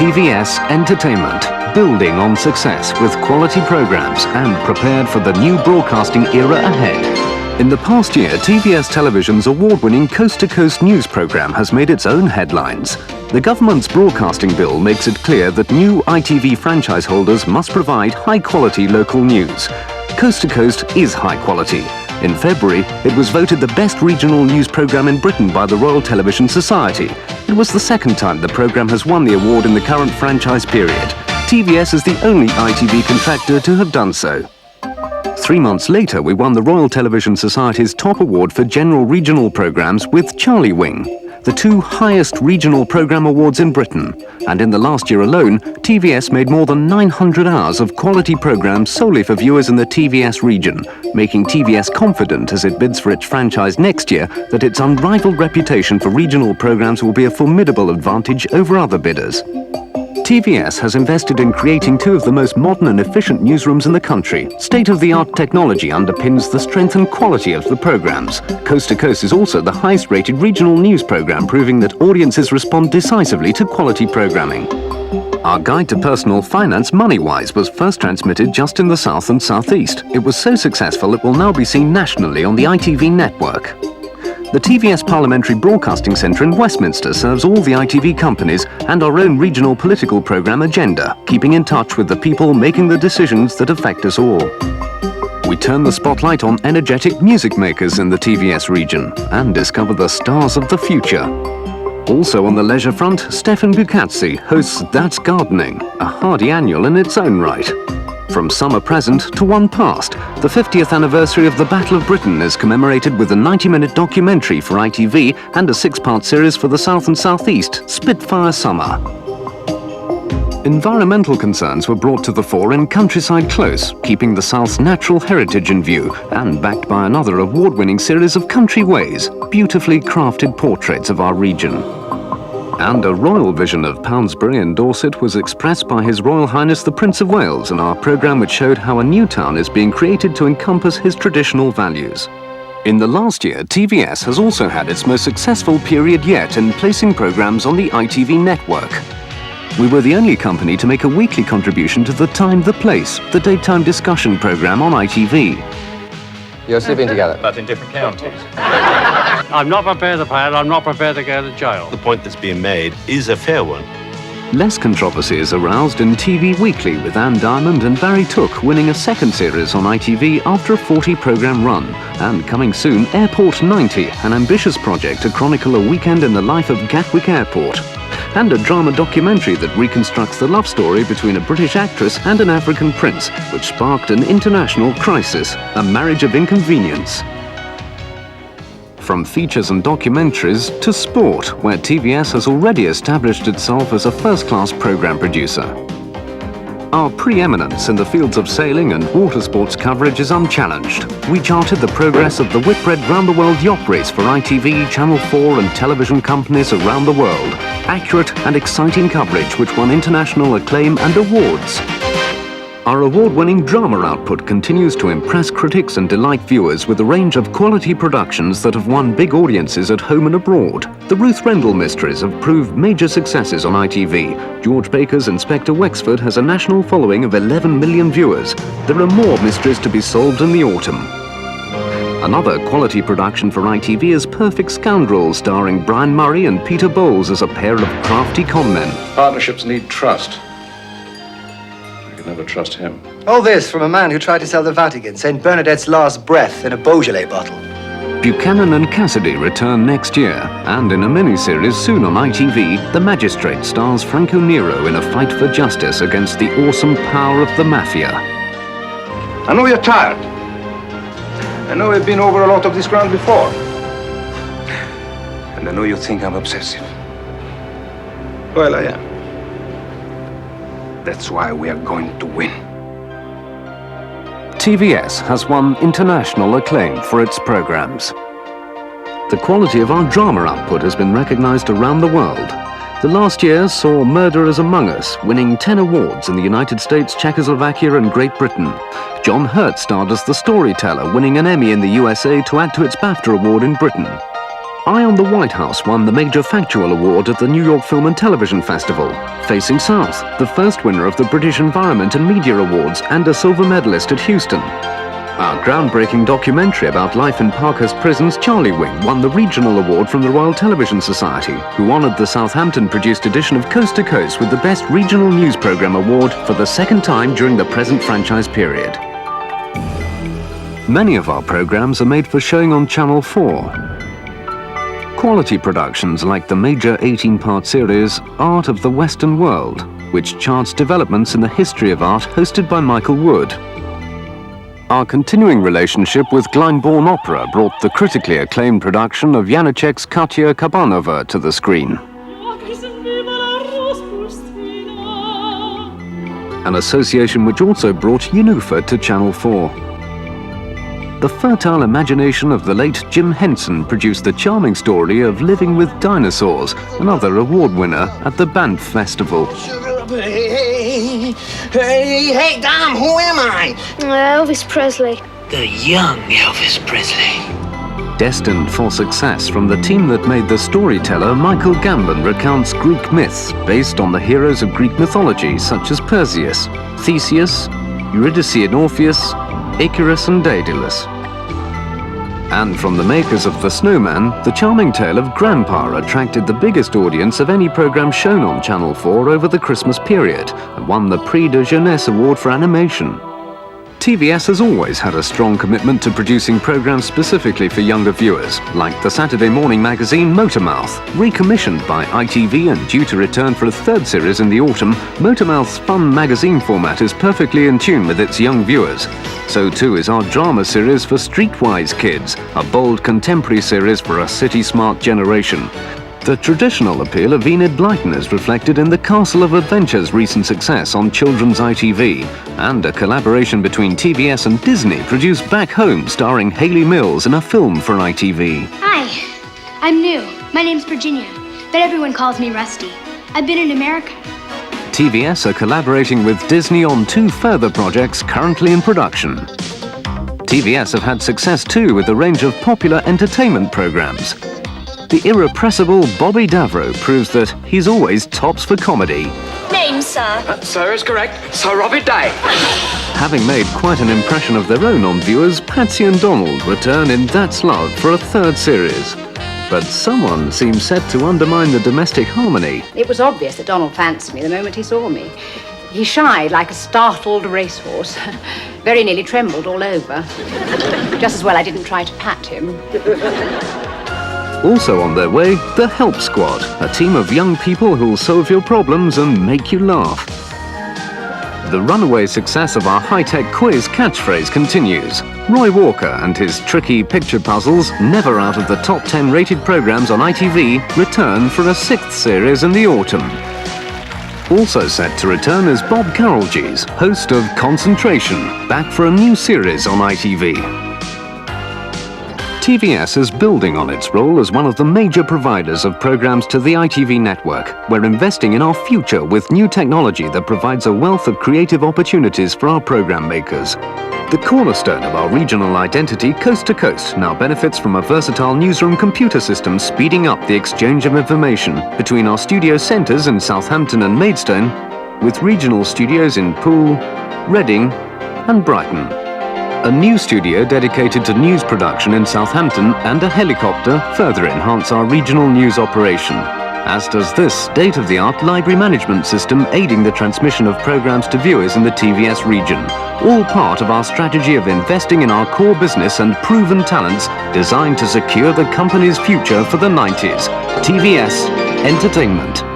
TVS Entertainment, building on success with quality programs and prepared for the new broadcasting era ahead. In the past year, TVS Television's award-winning coast-to-coast news program has made its own headlines. The government's broadcasting bill makes it clear that new ITV franchise holders must provide high-quality local news. Coast to Coast is high quality. In February, it was voted the best regional news programme in Britain by the Royal Television Society. It was the second time the programme has won the award in the current franchise period. TVS is the only ITV contractor to have done so. 3 months later, we won the Royal Television Society's top award for general regional programmes with Charlie Wing, the two highest regional programme awards in Britain. And in the last year alone, TVS made more than 900 hours of quality programmes solely for viewers in the TVS region, making TVS confident as it bids for its franchise next year that its unrivaled reputation for regional programmes will be a formidable advantage over other bidders. TVS has invested in creating two of the most modern and efficient newsrooms in the country. State-of-the-art technology underpins the strength and quality of the programmes. Coast to Coast is also the highest-rated regional news programme, proving that audiences respond decisively to quality programming. Our guide to personal finance, Moneywise, was first transmitted just in the south and southeast. It was so successful it will now be seen nationally on the ITV network. The TVS Parliamentary Broadcasting Centre in Westminster serves all the ITV companies and our own regional political programme Agenda, keeping in touch with the people making the decisions that affect us all. We turn the spotlight on energetic music makers in the TVS region and discover the stars of the future. Also on the leisure front, Stefan Bukatsi hosts That's Gardening, a hardy annual in its own right. From summer present to one past, the 50th anniversary of the Battle of Britain is commemorated with a 90-minute documentary for ITV and a 6-part series for the South and South East, Spitfire Summer. Environmental concerns were brought to the fore in Countryside Close, keeping the South's natural heritage in view, and backed by another award-winning series of Country Ways, beautifully crafted portraits of our region. And a royal vision of Poundsbury in Dorset was expressed by His Royal Highness the Prince of Wales in our programme, which showed how a new town is being created to encompass his traditional values. In the last year, TVS has also had its most successful period yet in placing programmes on the ITV network. We were the only company to make a weekly contribution to The Time, The Place, the daytime discussion programme on ITV. You're sleeping together? But in different counties. I'm not prepared to pay it, I'm not prepared to go to jail. The point that's being made is a fair one. Less controversy is aroused in TV Weekly, with Anne Diamond and Barry Took winning a second series on ITV after a 40-programme run. And coming soon, Airport 90, an ambitious project to chronicle a weekend in the life of Gatwick Airport. And a drama documentary that reconstructs the love story between a British actress and an African prince, which sparked an international crisis, a marriage of inconvenience. From features and documentaries to sport, where TVS has already established itself as a first-class programme producer. Our preeminence in the fields of sailing and water sports coverage is unchallenged. We charted the progress of the Whitbread round-the-world yacht race for ITV, Channel 4 and television companies around the world. Accurate and exciting coverage which won international acclaim and awards. Our award-winning drama output continues to impress critics and delight viewers with a range of quality productions that have won big audiences at home and abroad. The Ruth Rendell mysteries have proved major successes on ITV. George Baker's Inspector Wexford has a national following of 11 million viewers. There are more mysteries to be solved in the autumn. Another quality production for ITV is Perfect Scoundrels, starring Brian Murray and Peter Bowles as a pair of crafty conmen. Partnerships need trust. Never trust him. All this from a man who tried to sell the Vatican St. Bernadette's last breath in a Beaujolais bottle. Buchanan and Cassidy return next year, and in a mini-series soon on ITV, The Magistrate stars Franco Nero in a fight for justice against the awesome power of the mafia. I know you're tired. I know we've been over a lot of this ground before. And I know you think I'm obsessive. Well, I am. That's why we are going to win. TVS has won international acclaim for its programmes. The quality of our drama output has been recognised around the world. The last year saw Murderers Among Us winning 10 awards in the United States, Czechoslovakia and Great Britain. John Hurt starred as the Storyteller, winning an Emmy in the USA to add to its BAFTA award in Britain. Eye on the Whitehouse won the Major Factual Award at the New York Film and Television Festival. Facing South, the first winner of the British Environment and Media Awards and a silver medalist at Houston. Our groundbreaking documentary about life in Parkhurst Prison's Charlie Wing won the Regional Award from the Royal Television Society, who honoured the Southampton-produced edition of Coast to Coast with the Best Regional News Programme Award for the second time during the present franchise period. Many of our programmes are made for showing on Channel 4. Quality productions like the major 18-part series Art of the Western World, which charts developments in the history of art, hosted by Michael Wood. Our continuing relationship with Glyndebourne Opera brought the critically acclaimed production of Janacek's Káťa Kabanová to the screen. An association which also brought Jenufa to Channel 4. The fertile imagination of the late Jim Henson produced the charming story of Living with Dinosaurs, another award winner at the Banff Festival. Hey, Dom, who am I? Elvis Presley. The young Elvis Presley. Destined for success from the team that made the Storyteller, Michael Gambon recounts Greek myths based on the heroes of Greek mythology such as Perseus, Theseus, Eurydice and Orpheus, Icarus and Daedalus. And from the makers of The Snowman, the charming tale of Grandpa attracted the biggest audience of any programme shown on Channel 4 over the Christmas period and won the Prix de Jeunesse Award for animation. TVS has always had a strong commitment to producing programmes specifically for younger viewers, like the Saturday morning magazine Motormouth. Recommissioned by ITV and due to return for a third series in the autumn, Motormouth's fun magazine format is perfectly in tune with its young viewers. So too is our drama series for Streetwise kids, a bold contemporary series for a city-smart generation. The traditional appeal of Enid Blyton is reflected in the Castle of Adventure's recent success on children's ITV, and a collaboration between TVS and Disney produced Back Home starring Hayley Mills in a film for ITV. Hi, I'm new. My name's Virginia, but everyone calls me Rusty. I've been in America. TVS are collaborating with Disney on 2 further projects currently in production. TVS have had success too with a range of popular entertainment programs. The irrepressible Bobby Davro proves that he's always tops for comedy. Name, sir? Sir is correct. Sir Robert Day. Having made quite an impression of their own on viewers, Patsy and Donald return in That's Love for a third series. But someone seems set to undermine the domestic harmony. It was obvious that Donald fancied me the moment he saw me. He shied like a startled racehorse. Very nearly trembled all over. Just as well I didn't try to pat him. Also on their way, the Help Squad, a team of young people who'll solve your problems and make you laugh. The runaway success of our high-tech quiz Catchphrase continues. Roy Walker and his tricky picture puzzles, never out of the top 10 rated programmes on ITV, return for a 6th series in the autumn. Also set to return is Bob Carolgees, host of Concentration, back for a new series on ITV. TVS is building on its role as one of the major providers of programs to the ITV network. We're investing in our future with new technology that provides a wealth of creative opportunities for our program makers. The cornerstone of our regional identity, Coast to Coast, now benefits from a versatile newsroom computer system speeding up the exchange of information between our studio centres in Southampton and Maidstone, with regional studios in Poole, Reading and Brighton. A new studio dedicated to news production in Southampton and a helicopter further enhance our regional news operation, as does this state-of-the-art library management system aiding the transmission of programs to viewers in the TVS region, all part of our strategy of investing in our core business and proven talents designed to secure the company's future for the 90s. TVS Entertainment.